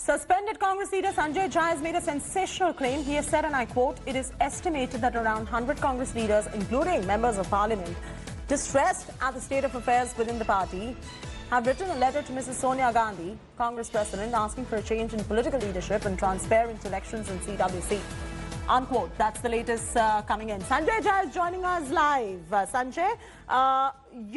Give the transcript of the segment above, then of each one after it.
Suspended Congress leader Sanjay Jha has made a sensational claim. He has said, and I quote, "It is estimated that around 100 Congress leaders, including members of parliament, distressed at the state of affairs within the party, have written a letter to Mrs. Sonia Gandhi, Congress president, asking for a change in political leadership and transparent elections in CWC." Unquote. That's the latest coming in. Sanjay Jha is joining us live. Sanjay,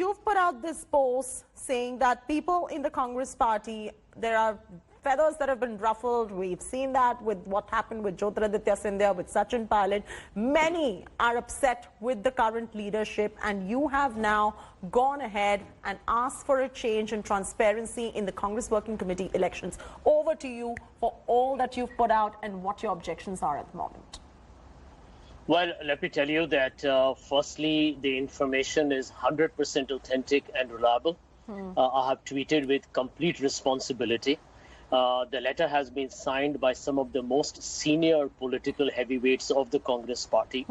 you've put out this post saying that people in the Congress party, there are feathers that have been ruffled. We've seen that with what happened with Jyotiraditya Scindia, with Sachin Pilot. Many are upset with the current leadership, and you have now gone ahead and asked for a change in transparency in the Congress Working Committee elections. Over to you for all that you've put out and what your objections are at the moment. Well, let me tell you that, firstly, the information is 100% authentic and reliable. I have tweeted with complete responsibility. The letter has been signed by some of the most senior political heavyweights of the Congress party,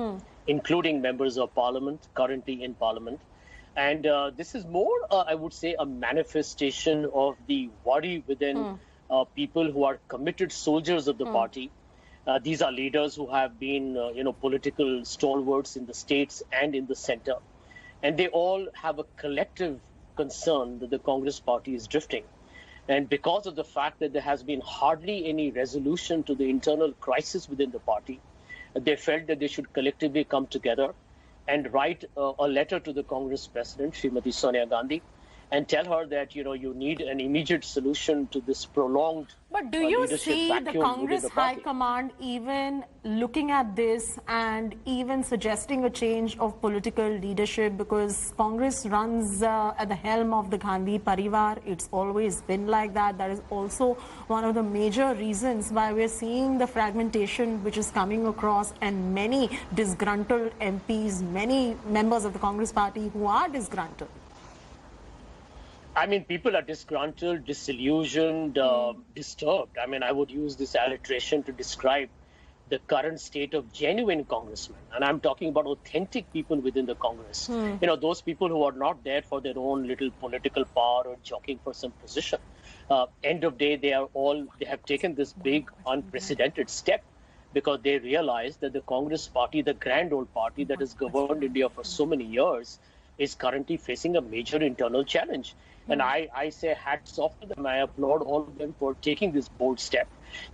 including members of parliament, currently in parliament. And this is more, I would say, a manifestation of the worry within people who are committed soldiers of the party. These are leaders who have been, political stalwarts in the states and in the center. And they all have a collective concern that the Congress party is drifting. And because of the fact that there has been hardly any resolution to the internal crisis within the party, they felt that they should collectively come together and write a letter to the Congress president, Srimati Sonia Gandhi, and tell her that, you need an immediate solution to this prolonged But do you see the Congress High Command even looking at this and even suggesting a change of political leadership? Because Congress runs at the helm of the Gandhi Parivar. It's always been like that. That is also one of the major reasons why we're seeing the fragmentation which is coming across, and many disgruntled MPs, many members of the Congress party who are disgruntled. I mean, people are disgruntled, disillusioned, disturbed. I mean, I would use this alliteration to describe the current state of genuine congressmen. And I'm talking about authentic people within the Congress. Those people who are not there for their own little political power or jockeying for some position. End of day, they have taken this big, unprecedented step because they realize that the Congress party, the grand old party that has governed India for so many years, is currently facing a major internal challenge. And I say hats off to them. I applaud all of them for taking this bold step.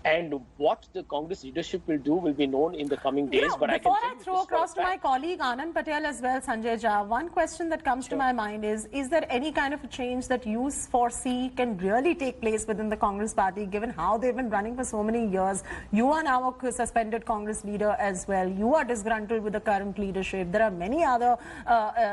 And what the Congress leadership will do will be known in the coming days. But before I throw across to my colleague Anand Patel as well, Sanjay Jha, one question that comes to my mind is there any kind of a change that you foresee can really take place within the Congress party, given how they've been running for so many years? You are now a suspended Congress leader as well. You are disgruntled with the current leadership. There are many other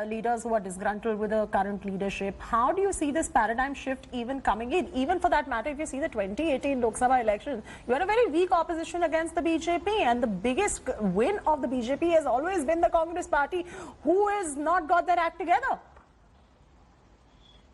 leaders who are disgruntled with the current leadership. How do you see this paradigm shift even coming in? Even for that matter, if you see the 2018 Lok Sabha election, you had a very weak opposition against the BJP, and the biggest win of the BJP has always been the Congress party, who has not got their act together.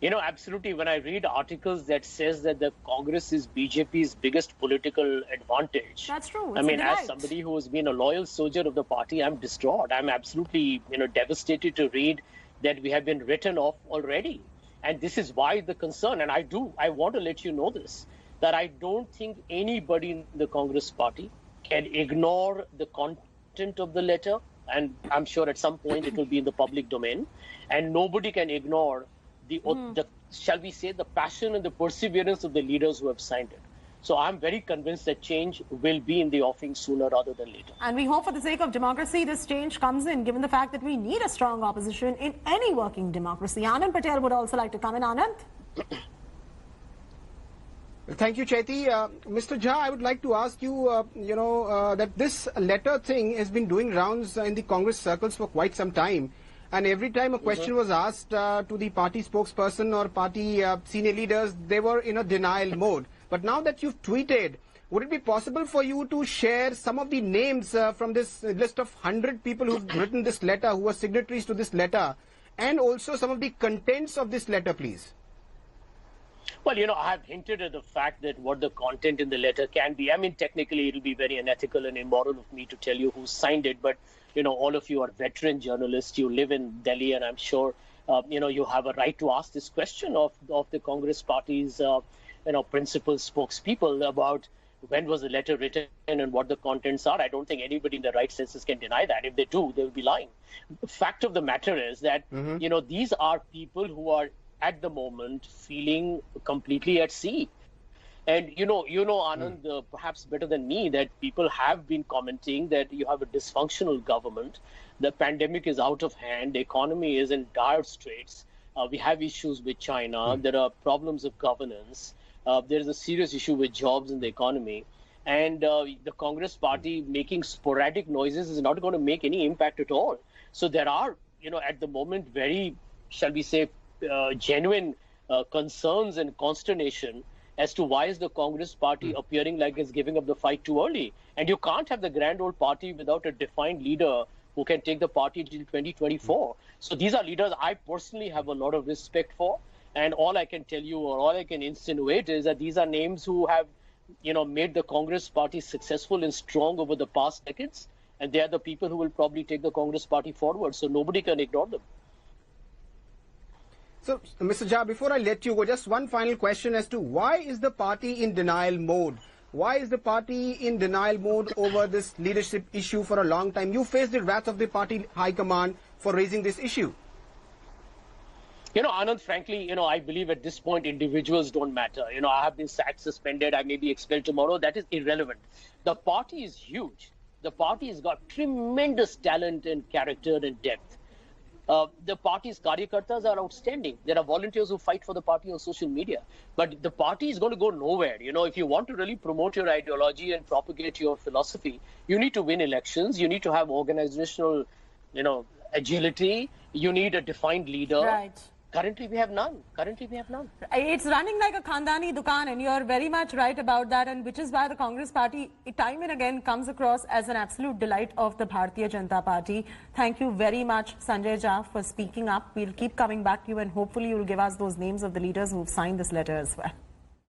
Absolutely. When I read articles that says that the Congress is BJP's biggest political advantage. That's true. I mean, as somebody who has been a loyal soldier of the party, I'm distraught. I'm absolutely, devastated to read that we have been written off already. And this is why the concern, and I want to let you know this, that I don't think anybody in the Congress party can ignore the content of the letter. And I'm sure at some point it will be in the public domain. And nobody can ignore the shall we say, the passion and the perseverance of the leaders who have signed it. So I'm very convinced that change will be in the offing sooner rather than later. And we hope for the sake of democracy, this change comes in, given the fact that we need a strong opposition in any working democracy. Anand Patel would also like to come in. Anand? Thank you, Chaiti. Mr. Jha, I would like to ask you, that this letter thing has been doing rounds in the Congress circles for quite some time. And every time a question was asked to the party spokesperson or party senior leaders, they were in a denial mode. But now that you've tweeted, would it be possible for you to share some of the names from this list of 100 people who've written this letter, who are signatories to this letter, and also some of the contents of this letter, please? Well, I have hinted at the fact that what the content in the letter can be. I mean, technically, it'll be very unethical and immoral of me to tell you who signed it. But, all of you are veteran journalists. You live in Delhi, and I'm sure, you have a right to ask this question of the Congress party's principal spokespeople about when was the letter written and what the contents are. I don't think anybody in their right senses can deny that. If they do, they will be lying. The fact of the matter is that, these are people who are at the moment feeling completely at sea. And Anand, perhaps better than me, that people have been commenting that you have a dysfunctional government. The pandemic is out of hand. The economy is in dire straits. We have issues with China. There are problems of governance. There is a serious issue with jobs in the economy. And the Congress party making sporadic noises is not going to make any impact at all. So there are, at the moment, very, shall we say, genuine concerns and consternation as to why is the Congress party appearing like it's giving up the fight too early. And you can't have the grand old party without a defined leader who can take the party till 2024. So these are leaders I personally have a lot of respect for. And all I can tell you, or all I can insinuate, is that these are names who have, made the Congress party successful and strong over the past decades. And they are the people who will probably take the Congress party forward. So nobody can ignore them. So, Mr. Jha, before I let you go, just one final question as to why is the party in denial mode? Why is the party in denial mode over this leadership issue for a long time? You faced the wrath of the party high command for raising this issue. Anand, frankly, I believe at this point individuals don't matter. I have been sacked, suspended, I may be expelled tomorrow. That is irrelevant. The party is huge. The party has got tremendous talent and character and depth. The party's karyakartas are outstanding. There are volunteers who fight for the party on social media. But the party is going to go nowhere. If you want to really promote your ideology and propagate your philosophy, you need to win elections. You need to have organizational, agility. You need a defined leader. Right. Currently, we have none. It's running like a Khandani Dukan, and you're very much right about that, and which is why the Congress party time and again comes across as an absolute delight of the Bharatiya Janata Party. Thank you very much, Sanjay Jha, for speaking up. We'll keep coming back to you, and hopefully you'll give us those names of the leaders who've signed this letter as well.